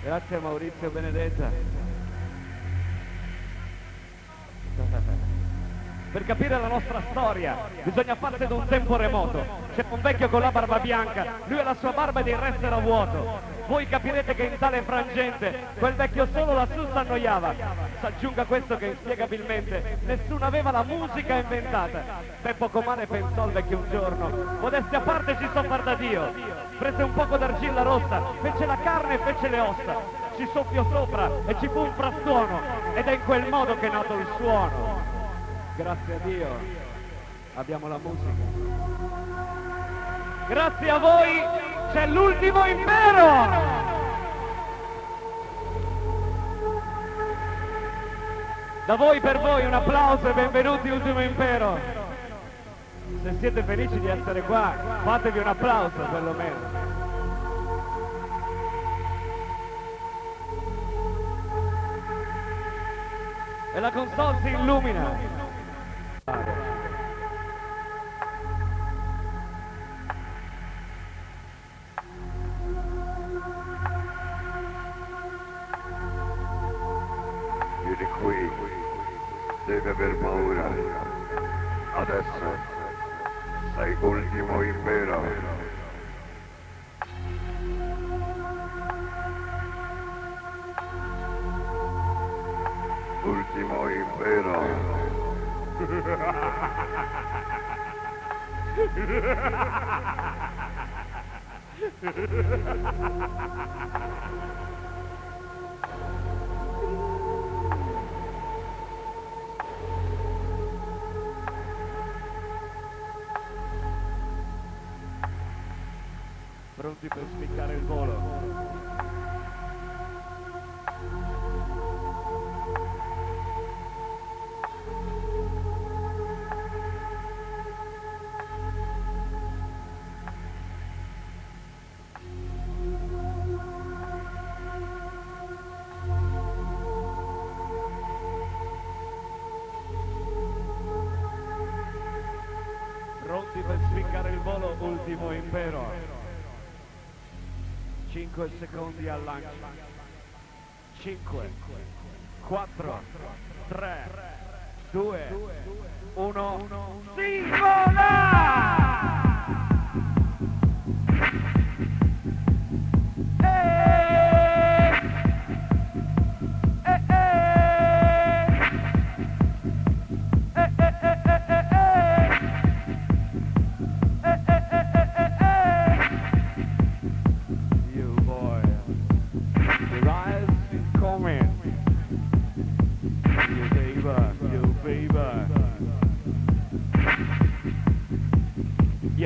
Grazie a Maurizio Benedetta. Per capire la nostra storia bisogna farsi da un tempo remoto. C'è un vecchio con la barba bianca, lui e la sua barba ed il resto era vuoto. Voi capirete che in tale frangente quel vecchio solo lassù s'annoiava. S'aggiunga questo che inspiegabilmente nessuno aveva la musica inventata. Peppo Comare pensò al vecchio un giorno: modestia a parte, ci so far da Dio. Prese un poco d'argilla rossa, fece la carne e fece le ossa, ci soffiò sopra e ci fu un frastuono, ed è in quel modo che è nato il suono. Grazie a Dio abbiamo la musica. Grazie a voi c'è l'ultimo impero! Da voi per voi un applauso e benvenuti Ultimo Impero. Se siete felici di essere qua, fatevi un applauso perlomeno. E la console si illumina. Vieni qui, devi aver paura. Adesso sei ultimo impero. Ultimo impero. Pronti per spiccare il volo? Pronti per spiccare il volo, Ultimo Impero. 5 secondi al lancio. 5, 4, 3, 2, 1, singola!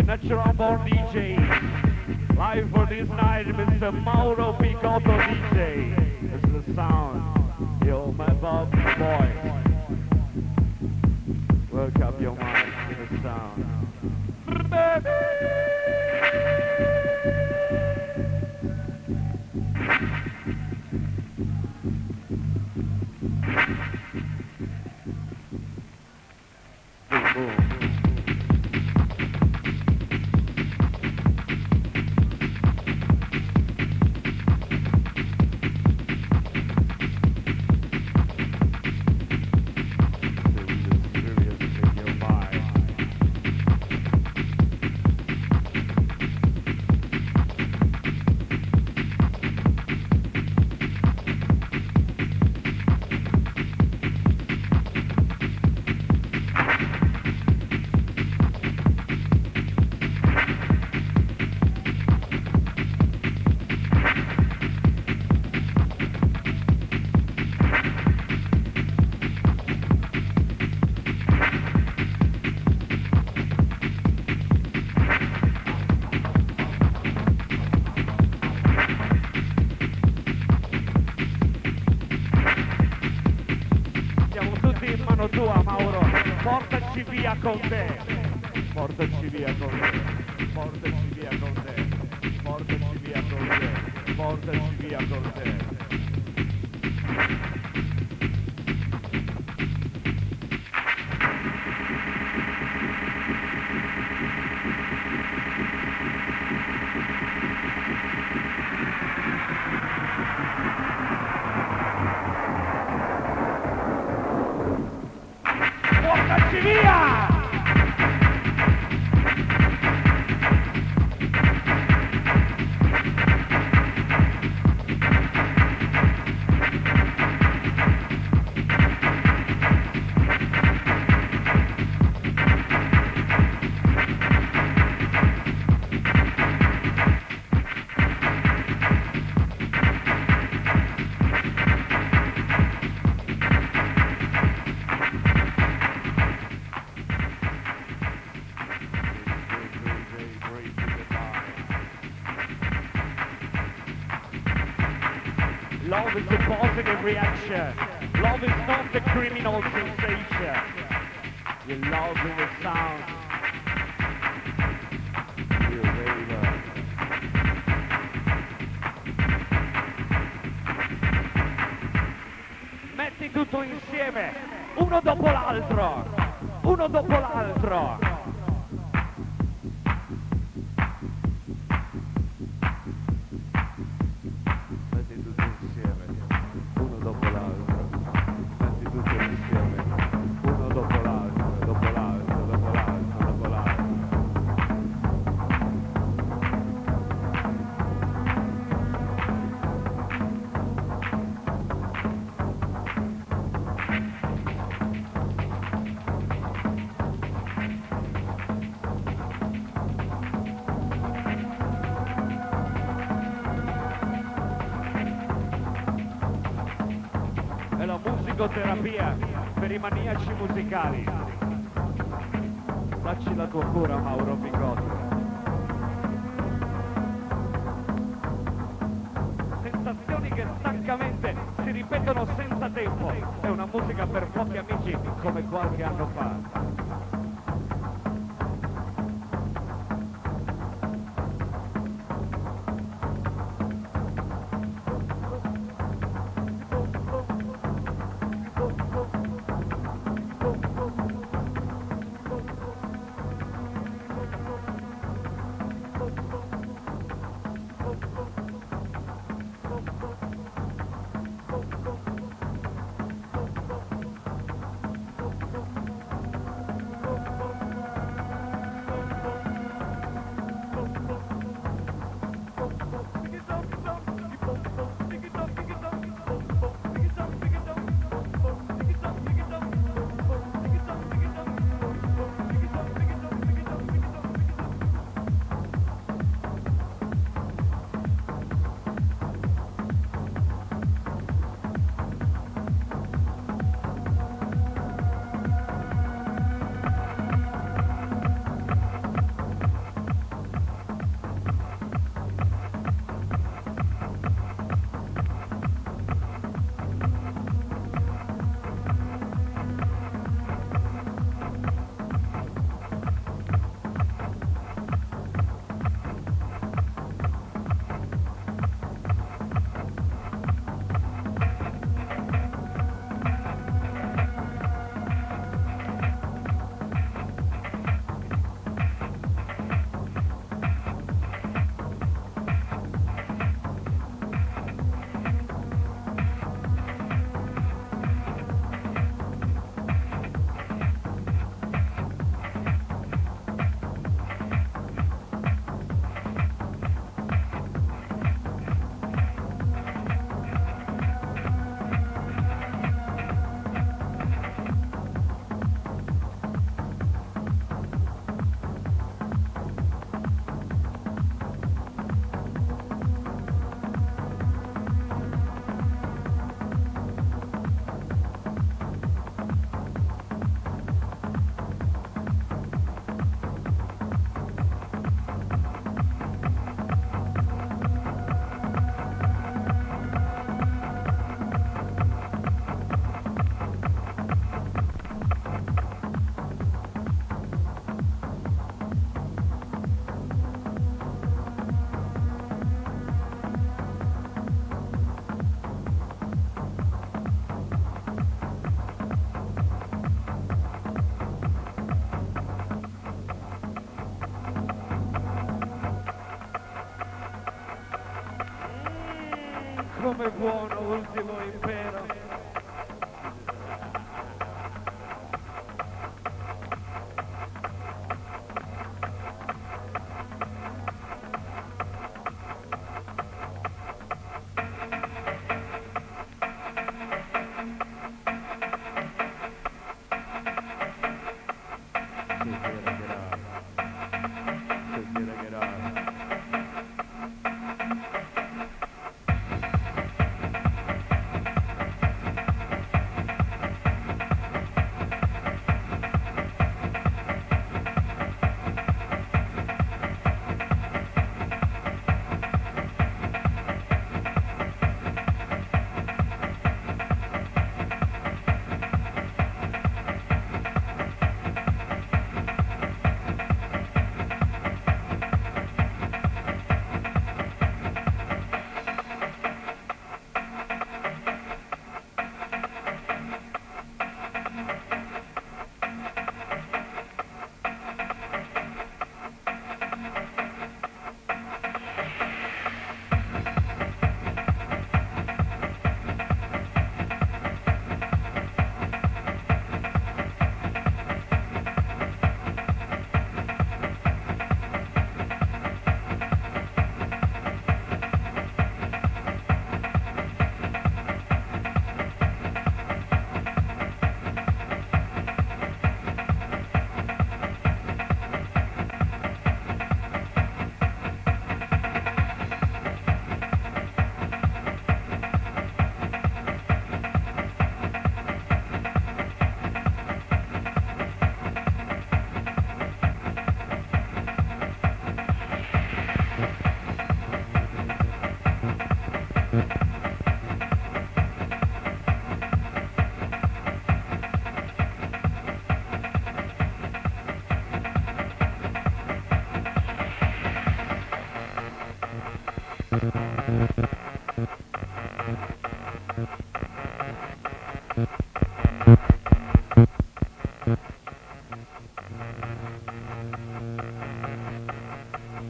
Natural born DJ, live for this night, Mr. Mauro Picotto DJ. This is the sound, yo, my Bob boy. Work up your mind to the sound. Boom, boom. Tua Mauro, portaci via con te, portaci via con te, portaci via con te, portaci via con te, portaci via con te. Love is a positive reaction. Love is not a criminal sensation. You love the sound. You baby. Metti tutto insieme, uno dopo l'altro, uno dopo l'altro. È la musicoterapia per i maniaci musicali. Dacci la tua cura, Mauro Bigotti. Sensazioni che stancamente si ripetono senza tempo. È una musica per pochi amici come qualche anno fa. Come buono ultimo impero.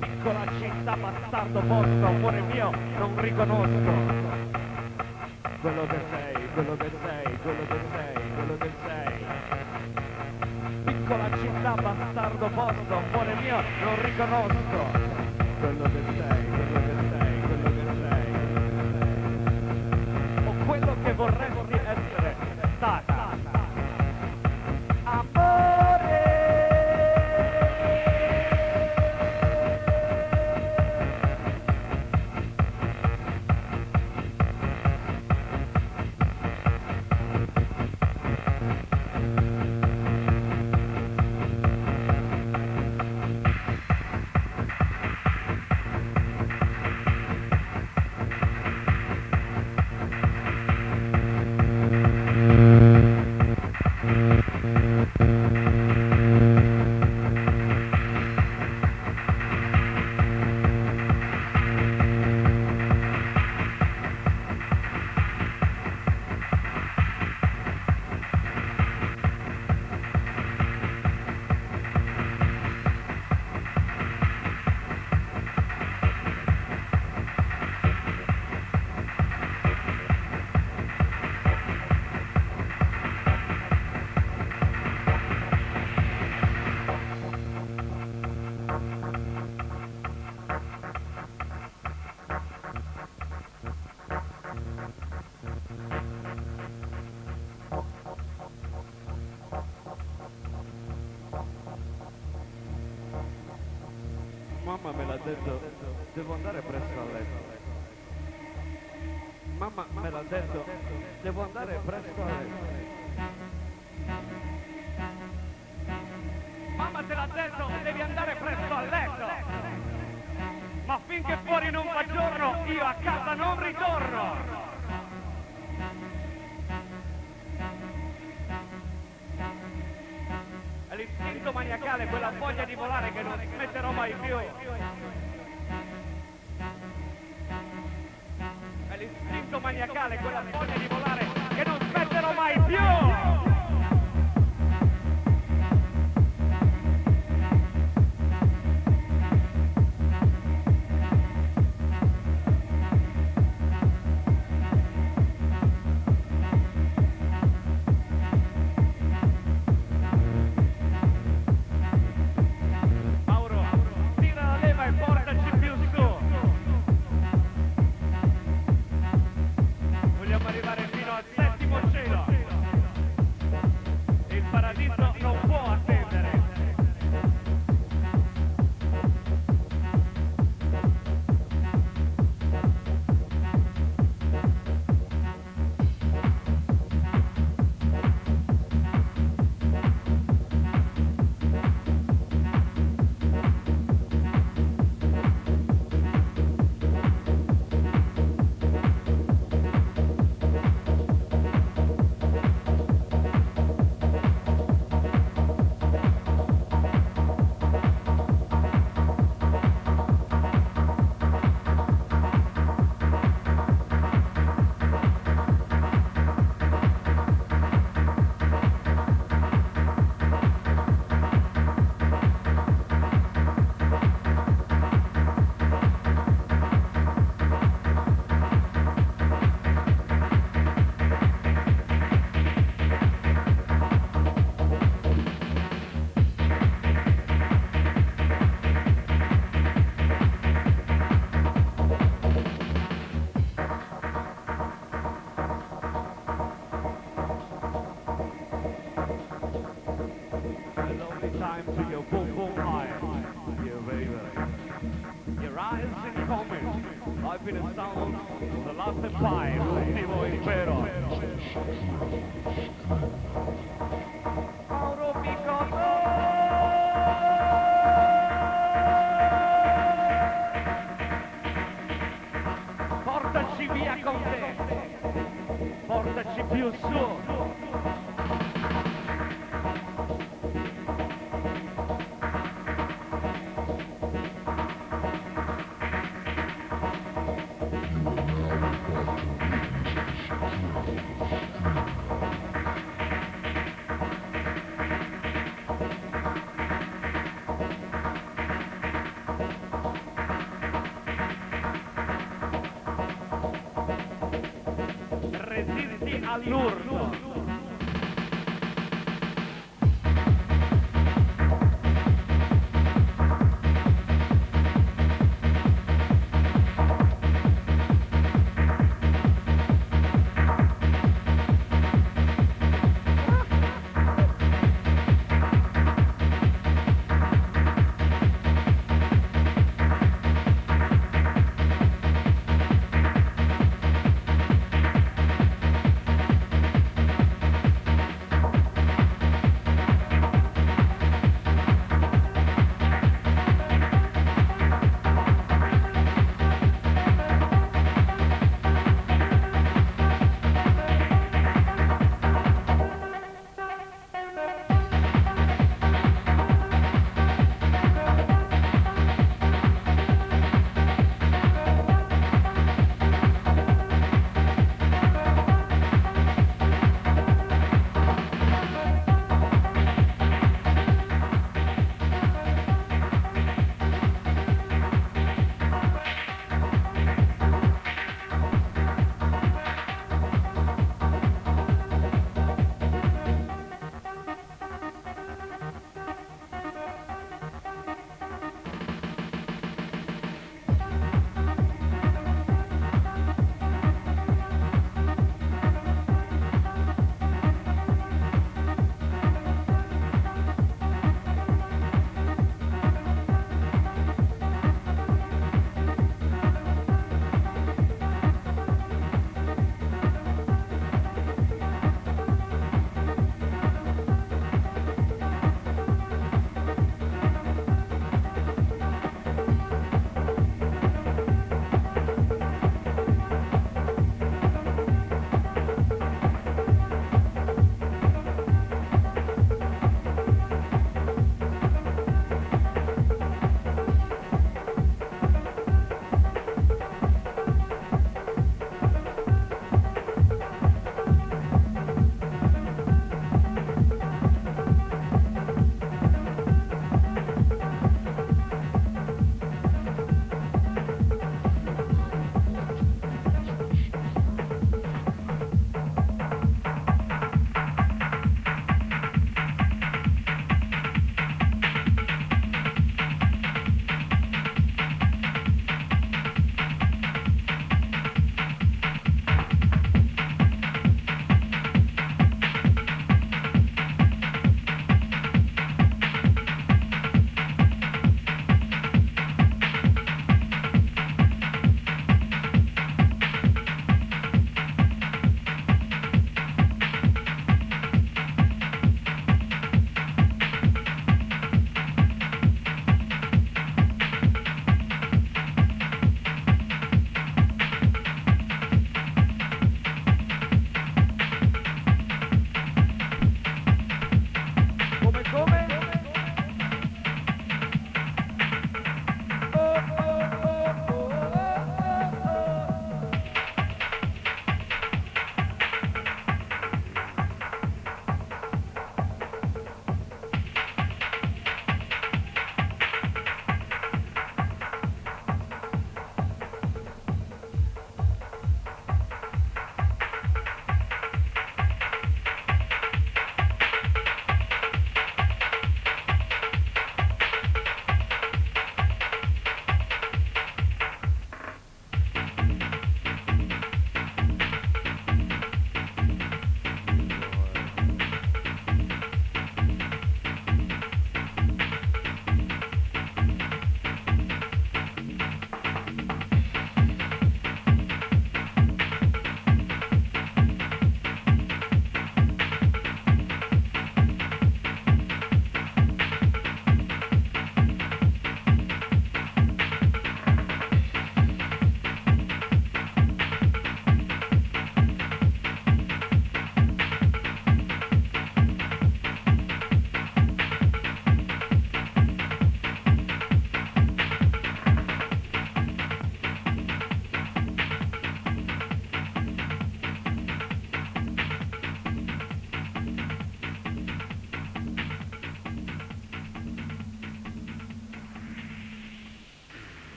Piccola città, bastardo posto, amore mio, non riconosco quello che sei, quello che sei, quello che sei, quello che sei. Piccola città, bastardo posto, amore mio, non riconosco quello che sei, quello che sei, quello che sei, o quello che vorresti essere stata. Mamma me l'ha detto, devo andare presto a letto. Mamma me l'ha detto, devo andare presto a letto. Mamma te l'ha detto, devi andare presto a letto. Ma finché fuori non fa giorno, io a casa non ritorno. È l'istinto maniacale, quella voglia di volare che non smetterò mai più. È l'istinto maniacale, quella voglia di volare che non smetterò mai più. Time to your boom boom high, yeah baby. Your eyes in coming, life in a sound, the last empire, l'ultimo impero. Mauro Picotto! Portaci portaci via con te, portaci più su. Resisti all'urto.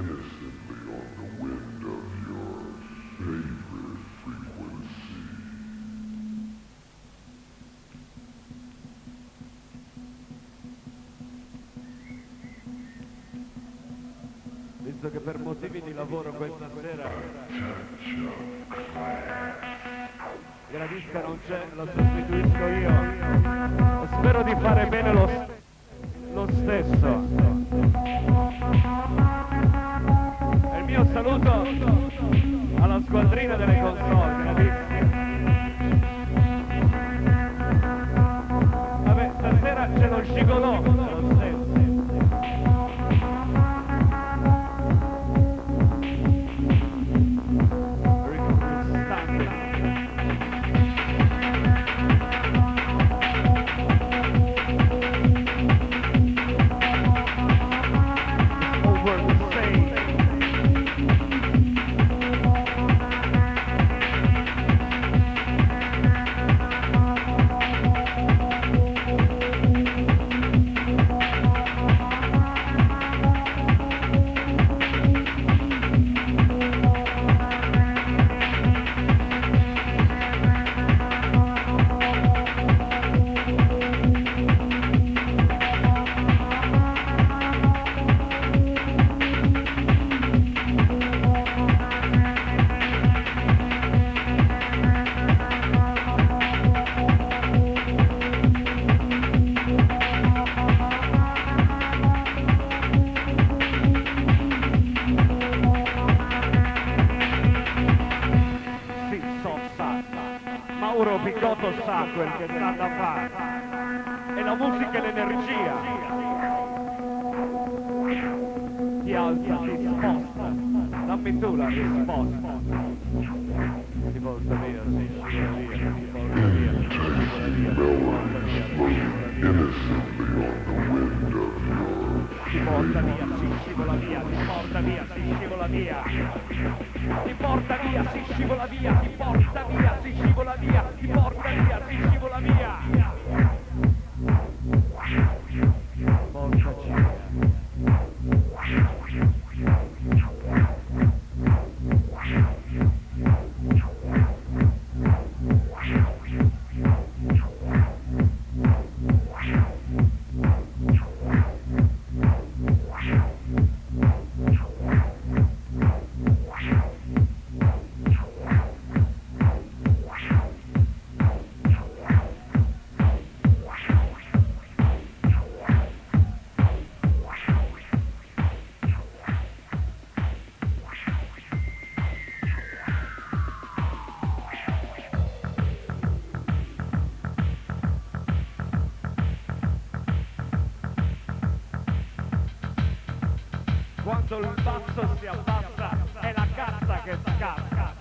innocently on the wind of your favorite frequency. Visto che per motivi di lavoro questa sera Gradisca non c'è, la sostituisco io. E spero di fare bene lo stesso. E il mio saluto alla squadrina delle console, Gradisca. Vabbè, stasera c'è lo gigolò, lo stesso. Mauro Picotto sa quel che sta da fare, e la musica e l'energia ti alza, ti sposta, dammi tu la risposta, ti porta via, si scivola via, ti porta via, si scivola via, ti porta via, si scivola via, ti porta via, si scivola via, ti porta via, si scivola via, ti porta via, si scivola via, ti porta via, si scivola via. Portaci via. Quando il basso si abbassa è la cazza che scatta.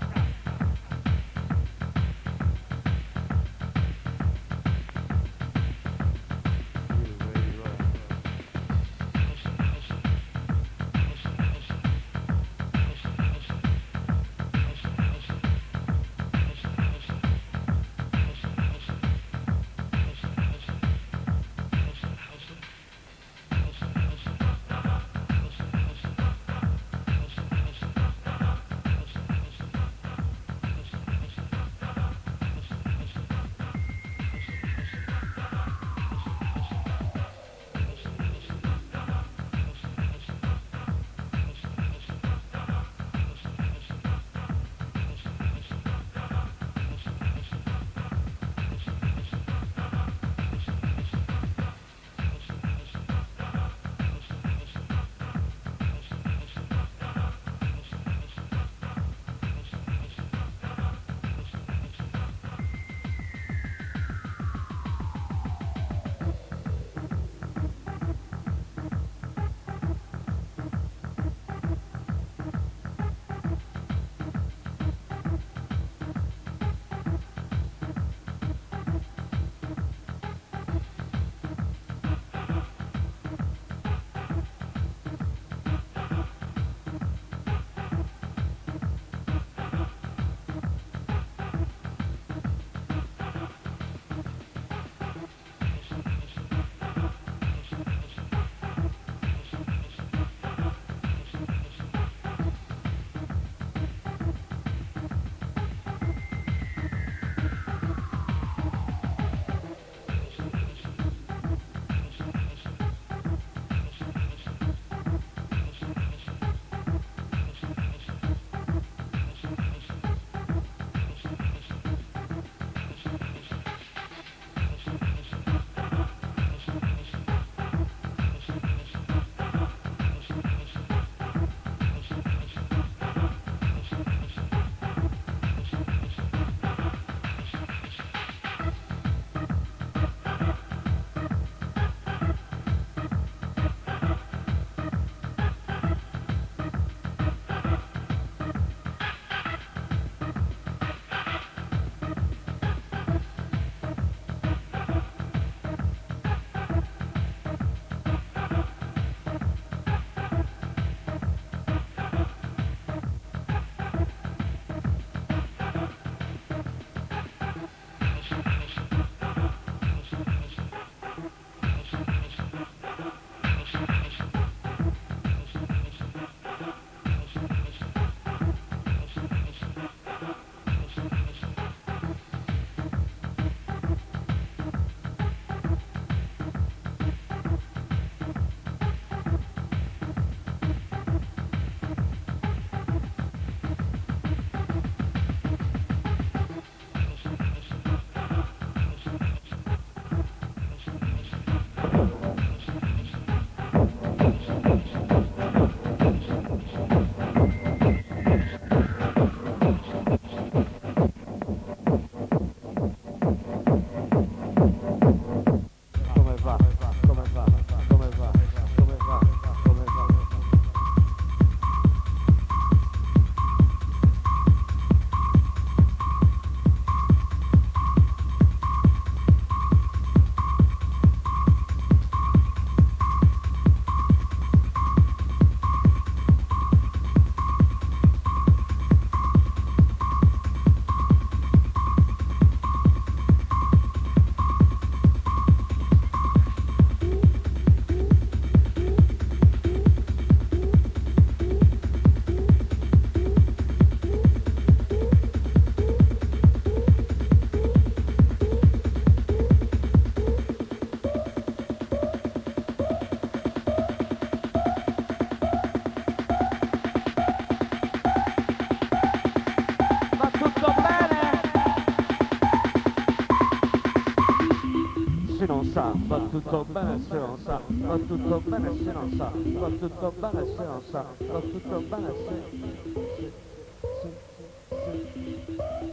sa, va tutto bene se non sa, va tutto bene se non sa, va tutto bene se non sa, va tutto bene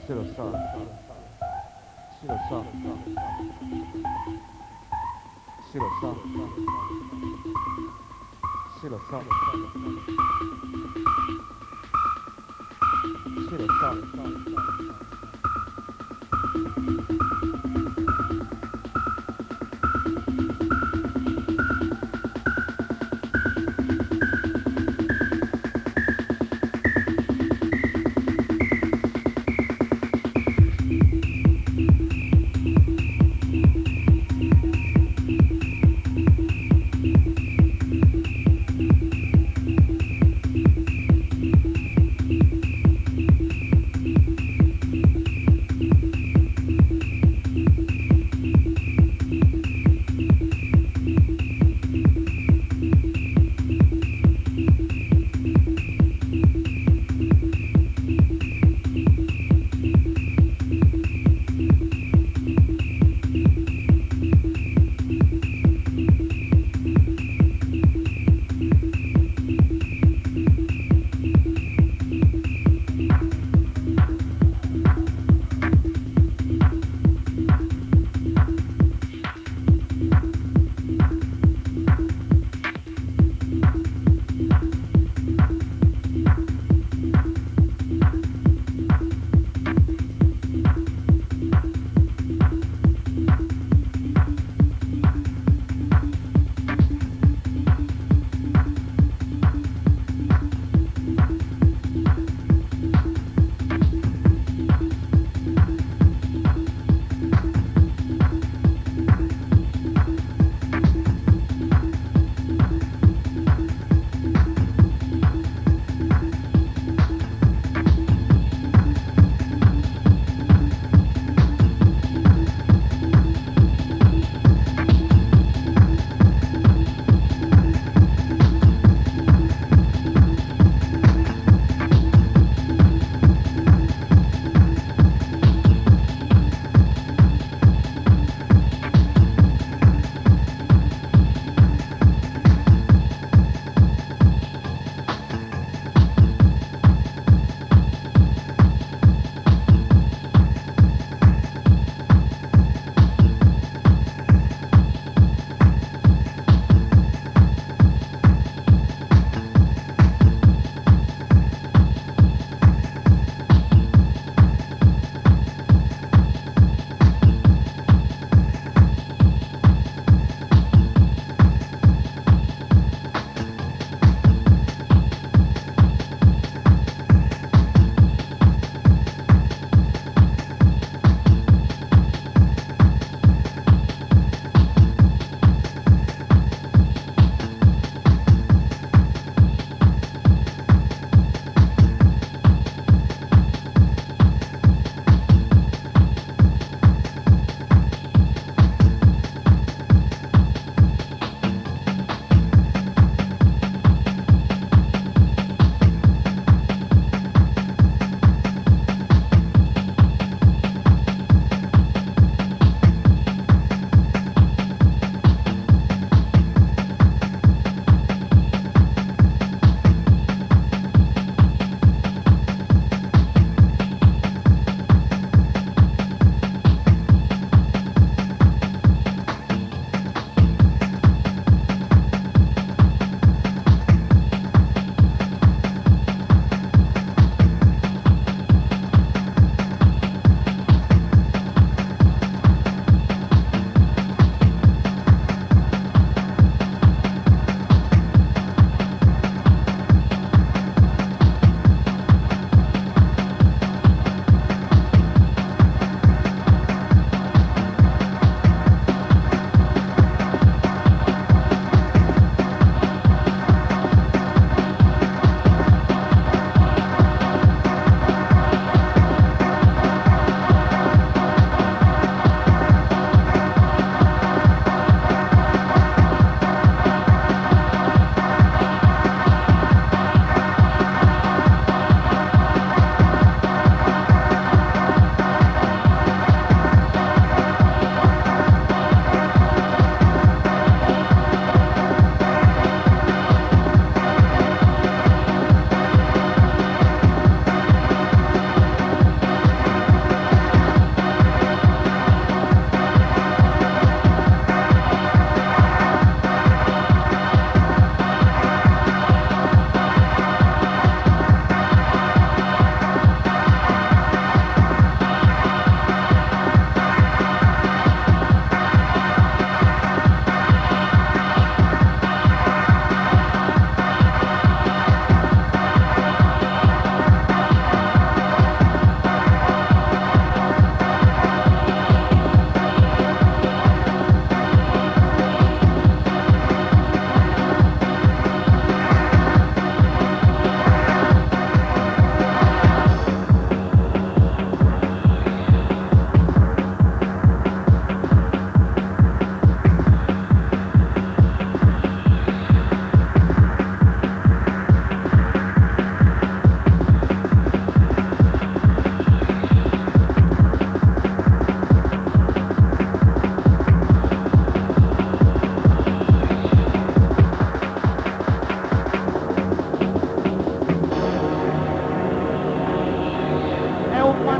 se lo sa, se lo sa, se lo sa, se lo sa, se lo sa.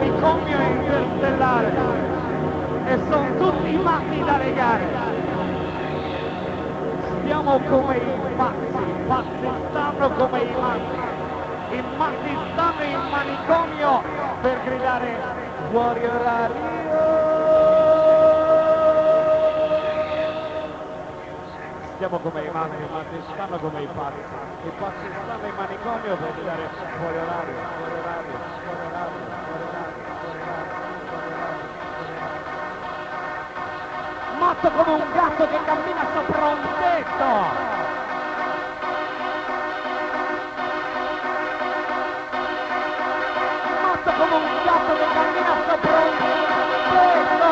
manicomio interstellare e sono tutti matti da legare. Stiamo come i pazzi stanno come i matti stanno in manicomio per gridare fuori orario. Stiamo come i matti stanno come i pazzi stanno in manicomio per gridare fuori orario, fuori orario, fuori orario, fuori orario, fuori orario, fuori orario, fuori orario. Matto come un gatto che cammina sopra un tetto. Come un gatto che cammina sopra un tetto.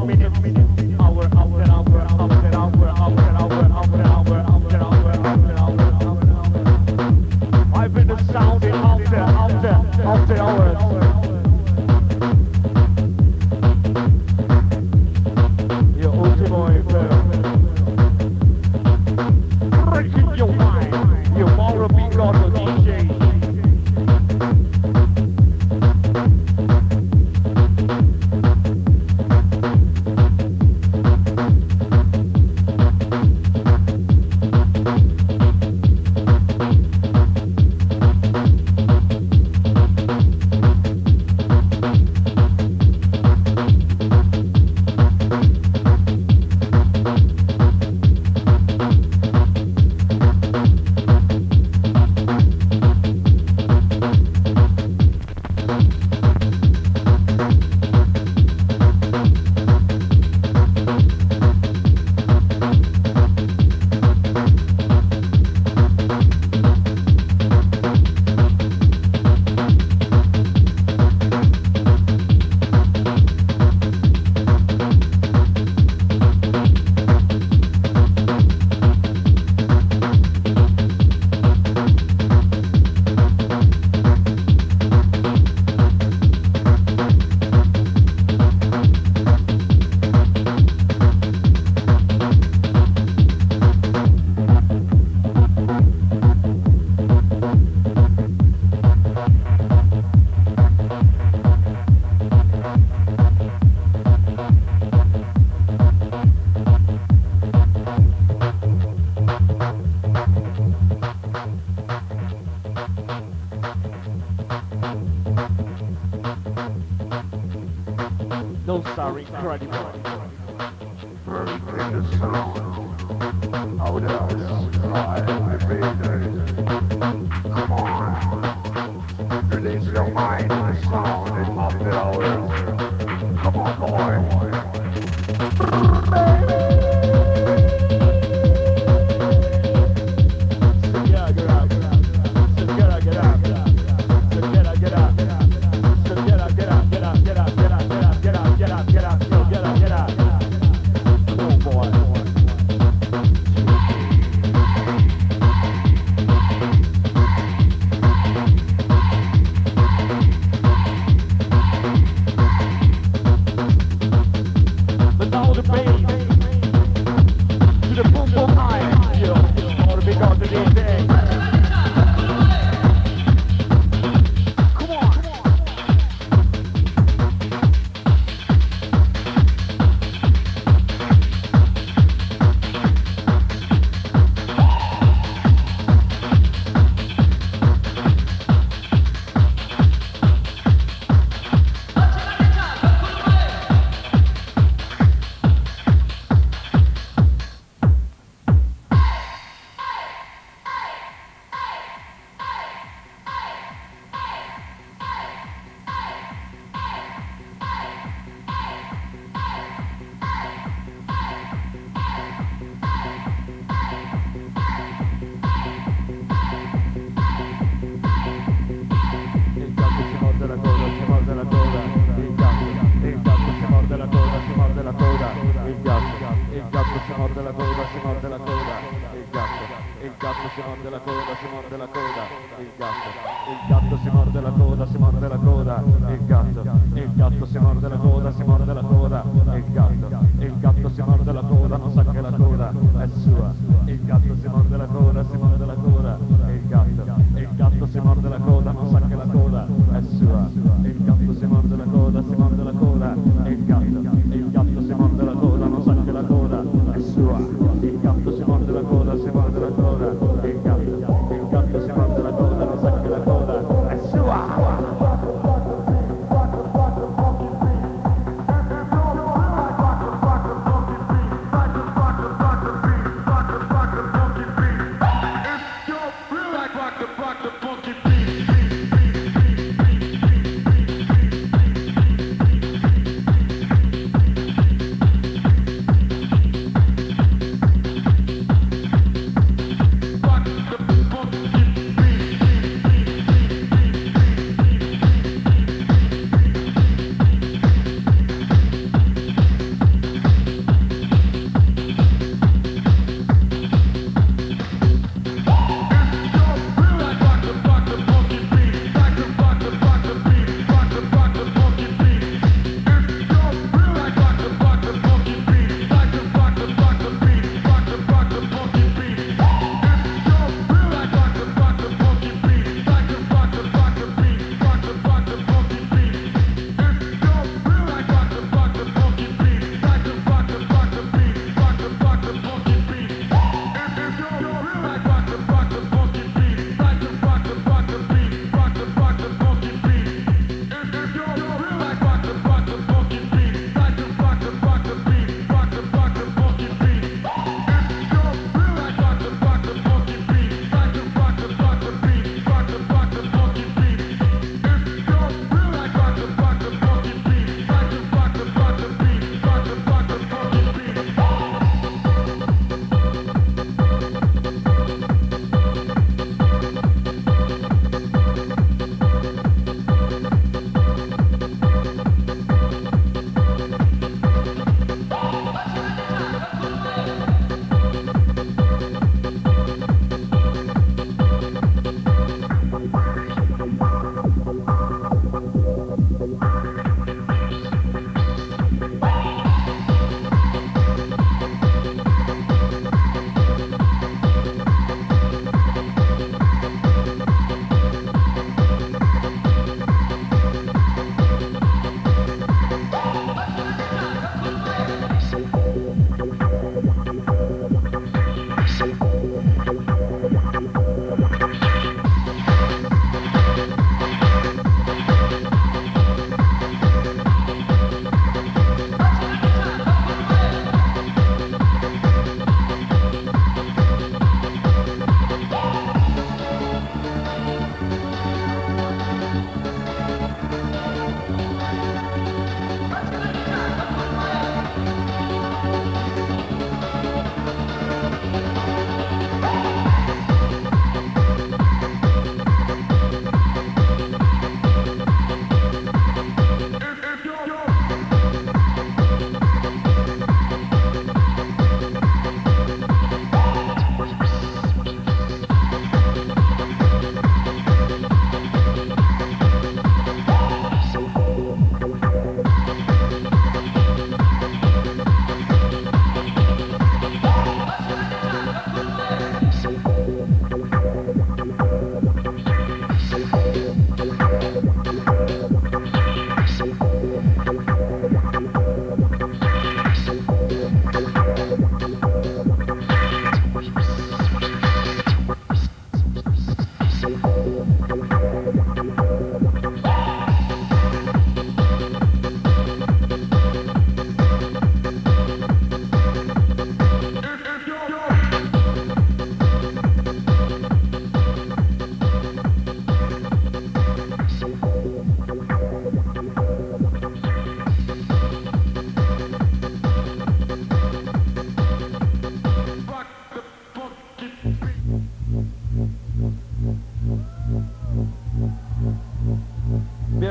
minute after minute, hour after hour, after hour, after hour, after hour, after hour, after hour. I've been sounding after hours. Your ultimo impero. Breaking your mind, your Mauro Bigotto DJ. Those are incredible. Very famous sound. Out outside the building. Come on. Release your mind to the sound in after hours. Come on, boy.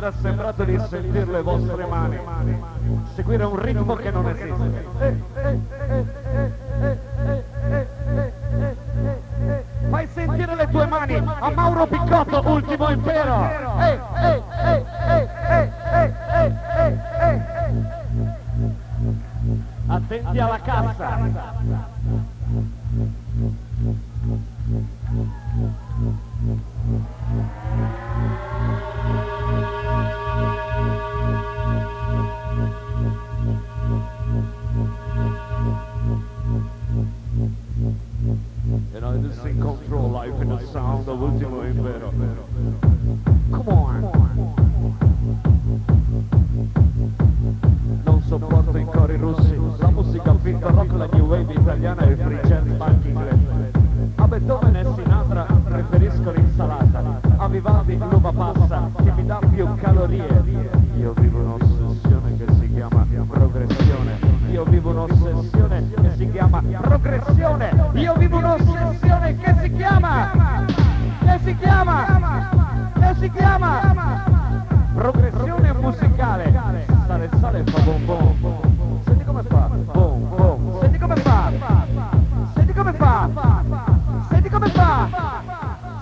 era sembrato di sentire le vostre mani seguire un ritmo che non esiste. Fai sentire le tue mani a Mauro Picotto, Ultimo Impero. Attenti alla cassa. And I just in control life in the sound of Ultimo Impero. Come on. Non sopporto i cori russi, la musica finta rock, la new wave italiana e il free jazz punk inglese. A Beethoven e Sinatra preferisco l'insalata, a Vivaldi l'uva passa che mi dà più calorie. Io vivo un'ossessione che si chiama progressione. Io vivo un'ossessione che si chiama progressione. Io vivo un'ossessione che si chiama progressione musicale. Sale il sale fa bom bom. Senti come fa? Bom bom. Senti come fa? Senti come fa? Senti come fa?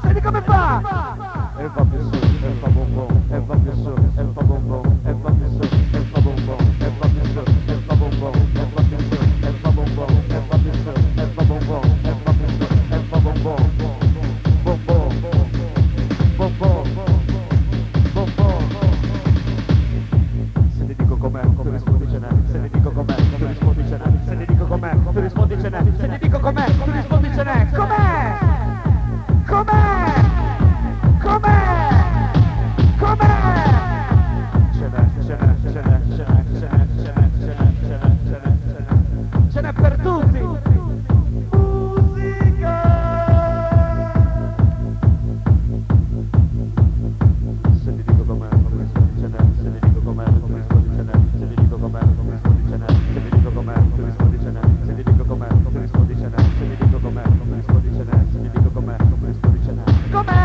Senti come fa? E va più su, e fa bom bom, e va più su, e fa bom bom, e va più su, e fa bom bom, e va più su, e fa bom bom, e va più su, e fa bom bom, e va più su, e fa bom bom, e va più su, e fa bom bom, bom bom, bom bom, bom bom. Se ti dico com'è, tu rispondi ce n'è. Se ti dico com'è, tu rispondi ce n'è. Se ti dico com'è, tu rispondi ce n'è. Se ti dico com'è, tu rispondi ce n'è. Com'è? Com'è? Com'è? Com'è? Ce n'è per tutti. Musica. Se ti dico com'è, tu rispondi ce n'è. Se ti dico com'è, tu rispondi ce n'è. Se ti dico com'è, tu rispondi ce n'è. Se ti dico com'è, tu rispondi ce n'è. Se ti dico com'è, tu rispondi ce n'è. Se ti dico com'è, tu rispondi ce n'è. Se ti dico com'è, tu rispondi ce n'è. Com'è?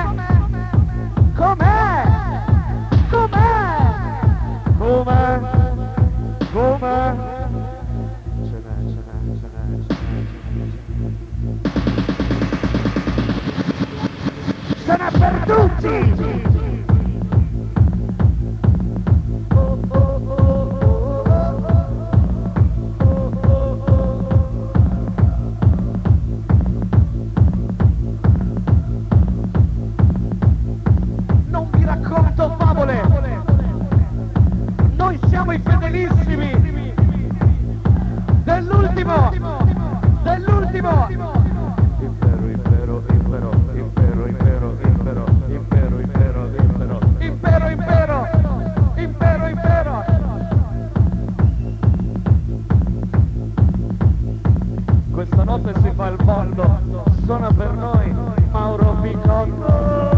Com'è? Com'è? Com'è? Com'è? Ce n'è. Ce n'è per tutti! Non vi racconto favole! Noi siamo i fedelissimi dell'ultimo! Dell'ultimo! Impero, impero, impero, impero, impero, impero, impero, impero, impero, impero, impero, impero, impero. Questa notte si fa il mondo, suona per noi Mauro Picotto.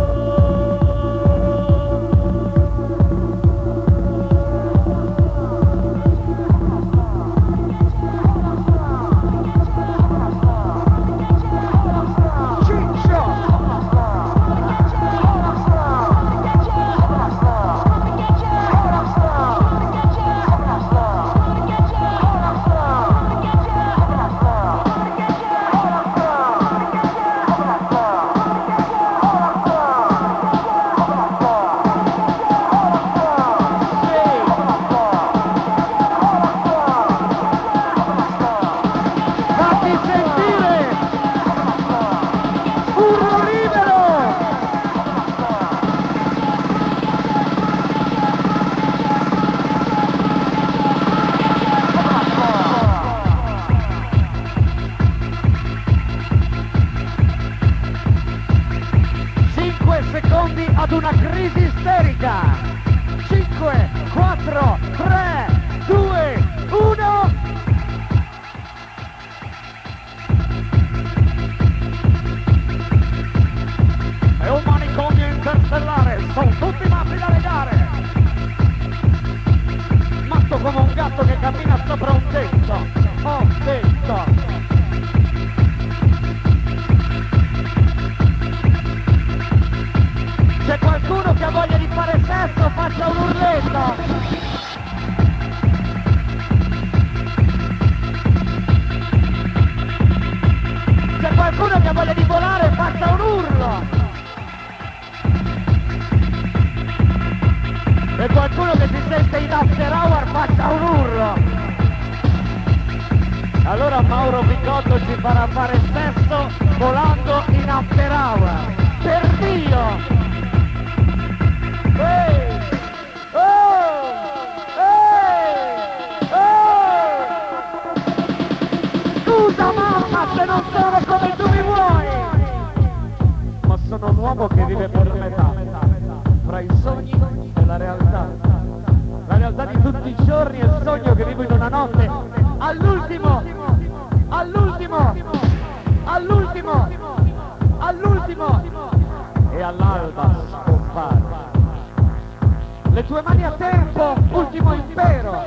Ad una crisi isterica. 5, 4, 3, 2, 1. È un manicomio interstellare, sono tutti matti da legare. Matto come un gatto che cammina sopra un tetto. Oh, tetto. C'è qualcuno che ha voglia di fare sesso, faccia un urlo. Mauro Picotto ci farà fare sesso volando in after hour. Per Dio! Ehi! Oh! Ehi! Oh! Scusa mamma se non sono come tu mi vuoi! Ma sono un uomo che vive per metà, fra i sogni e la realtà. La realtà di tutti i giorni è il sogno che vivo in una notte, all'ultimo, e all'alba scompare. Le tue mani a tempo, ultimo impero,